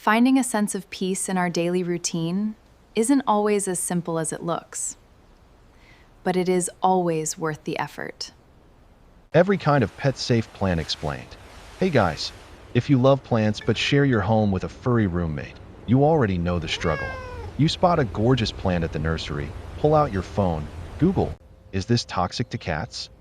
Finding a sense of peace in our daily routine isn't always as simple as it looks, but it is always worth the effort. Every kind of pet-safe plant explained. Hey guys, if you love plants but share your home with a furry roommate, you already know the struggle. You spot a gorgeous plant at the nursery, pull out your phone, Google, is this toxic to cats?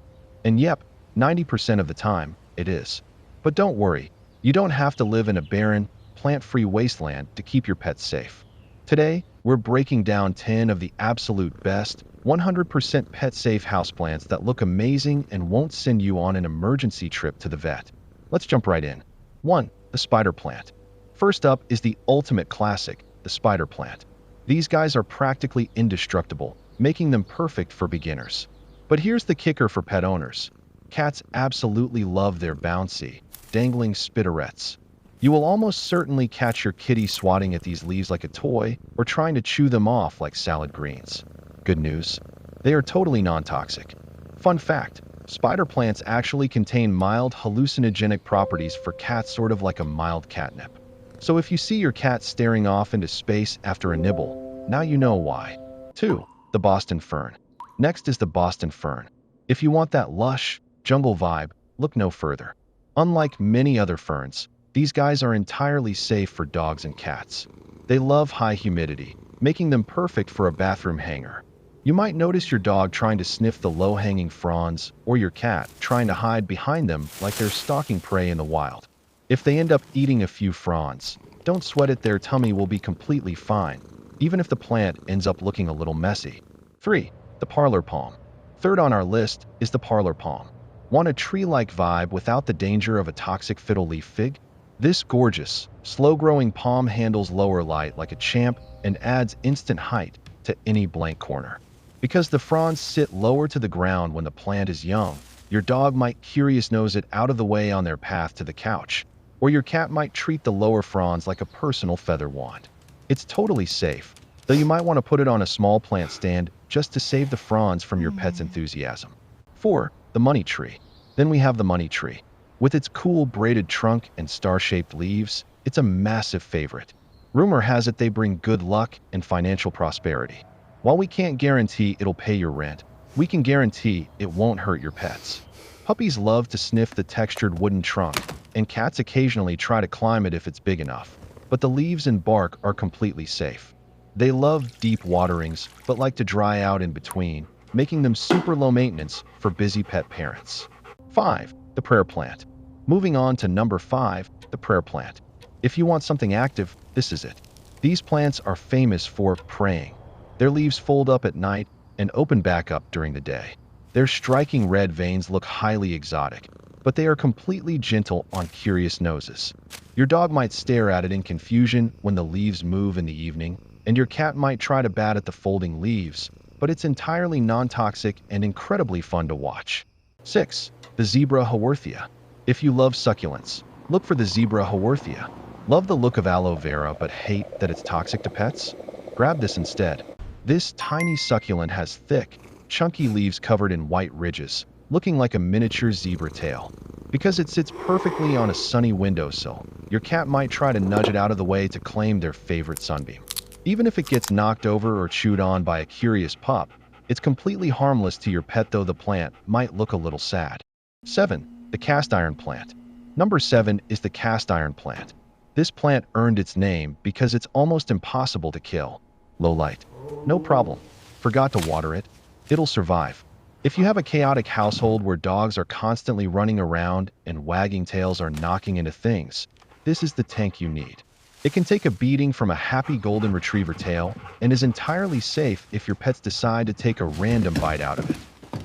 And yep, 90% of the time, it is. But don't worry, you don't have to live in a barren, plant-free wasteland to keep your pets safe. Today, we're breaking down 10 of the absolute best, 100% pet-safe houseplants that look amazing and won't send you on an emergency trip to the vet. Let's jump right in. 1. The spider plant. First up is the ultimate classic, the spider plant. These guys are practically indestructible, making them perfect for beginners. But here's the kicker for pet owners. Cats absolutely love their bouncy, dangling spinnerets. You will almost certainly catch your kitty swatting at these leaves like a toy or trying to chew them off like salad greens. Good news, they are totally non-toxic. Fun fact, spider plants actually contain mild hallucinogenic properties for cats, sort of like a mild catnip. So if you see your cat staring off into space after a nibble, now you know why. 2. The Boston fern. Next is the Boston fern. If you want that lush, jungle vibe, look no further. Unlike many other ferns, these guys are entirely safe for dogs and cats. They love high humidity, making them perfect for a bathroom hanger. You might notice your dog trying to sniff the low-hanging fronds, or your cat trying to hide behind them like they're stalking prey in the wild. If they end up eating a few fronds, don't sweat it, their tummy will be completely fine, even if the plant ends up looking a little messy. 3. The Parlor Palm. Third on our list is the Parlor Palm. Want a tree-like vibe without the danger of a toxic fiddle leaf fig? This gorgeous, slow-growing palm handles lower light like a champ and adds instant height to any blank corner. Because the fronds sit lower to the ground when the plant is young, your dog might curious nose it out of the way on their path to the couch, or your cat might treat the lower fronds like a personal feather wand. It's totally safe, though you might want to put it on a small plant stand just to save the fronds from your pet's enthusiasm. 4. The money tree. Then we have the money tree. With its cool braided trunk and star-shaped leaves, it's a massive favorite. Rumor has it they bring good luck and financial prosperity. While we can't guarantee it'll pay your rent, we can guarantee it won't hurt your pets. Puppies love to sniff the textured wooden trunk, and cats occasionally try to climb it if it's big enough. But the leaves and bark are completely safe. They love deep waterings, but like to dry out in between, making them super low maintenance for busy pet parents. 5. The prayer plant. Moving on to number 5, the prayer plant. If you want something active, this is it. These plants are famous for praying. Their leaves fold up at night and open back up during the day. Their striking red veins look highly exotic, but they are completely gentle on curious noses. Your dog might stare at it in confusion when the leaves move in the evening, and your cat might try to bat at the folding leaves, but it's entirely non-toxic and incredibly fun to watch. 6. The zebra Haworthia. If you love succulents, look for the zebra Haworthia. Love the look of aloe vera but hate that it's toxic to pets? Grab this instead. This tiny succulent has thick, chunky leaves covered in white ridges, looking like a miniature zebra tail. Because it sits perfectly on a sunny windowsill, your cat might try to nudge it out of the way to claim their favorite sunbeam. Even if it gets knocked over or chewed on by a curious pup, it's completely harmless to your pet, though the plant might look a little sad. 7. The cast iron plant. Number 7 is the cast iron plant. This plant earned its name because it's almost impossible to kill. Low light. No problem. Forgot to water it. It'll survive. If you have a chaotic household where dogs are constantly running around and wagging tails are knocking into things, this is the tank you need. It can take a beating from a happy golden retriever tail and is entirely safe if your pets decide to take a random bite out of it.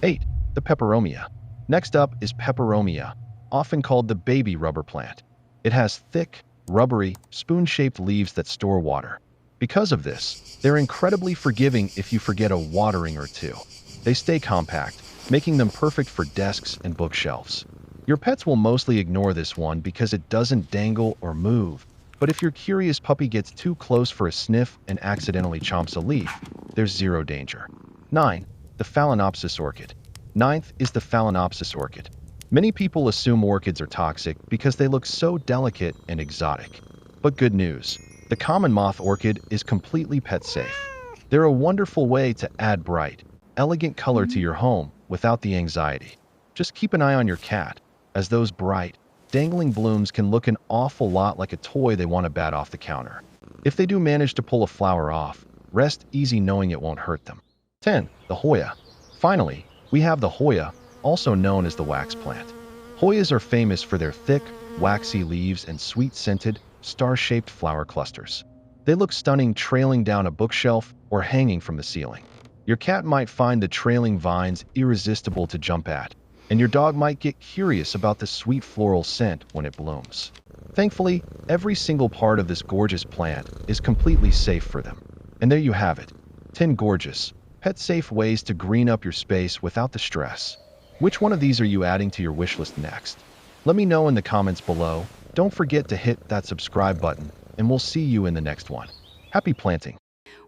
8. The Peperomia. Next up is Peperomia, often called the baby rubber plant. It has thick, rubbery, spoon-shaped leaves that store water. Because of this, they're incredibly forgiving if you forget a watering or two. They stay compact, making them perfect for desks and bookshelves. Your pets will mostly ignore this one because it doesn't dangle or move, but if your curious puppy gets too close for a sniff and accidentally chomps a leaf, there's zero danger. 9. The Phalaenopsis Orchid. Ninth is the Phalaenopsis Orchid. Many people assume orchids are toxic because they look so delicate and exotic. But good news, the common moth orchid is completely pet safe. They're a wonderful way to add bright, elegant color to your home without the anxiety. Just keep an eye on your cat, as those bright, dangling blooms can look an awful lot like a toy they want to bat off the counter. If they do manage to pull a flower off, rest easy knowing it won't hurt them. 10. The Hoya. Finally, we have the Hoya, also known as the wax plant. Hoyas are famous for their thick, waxy leaves and sweet-scented, star-shaped flower clusters. They look stunning trailing down a bookshelf or hanging from the ceiling. Your cat might find the trailing vines irresistible to jump at, and your dog might get curious about the sweet floral scent when it blooms. Thankfully, every single part of this gorgeous plant is completely safe for them. And there you have it, 10 gorgeous, pet-safe ways to green up your space without the stress. Which one of these are you adding to your wish list next? Let me know in the comments below. Don't forget to hit that subscribe button, and we'll see you in the next one. Happy planting!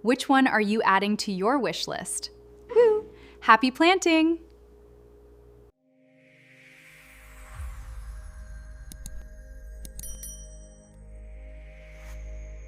Which one are you adding to your wish list? Woo! Happy planting!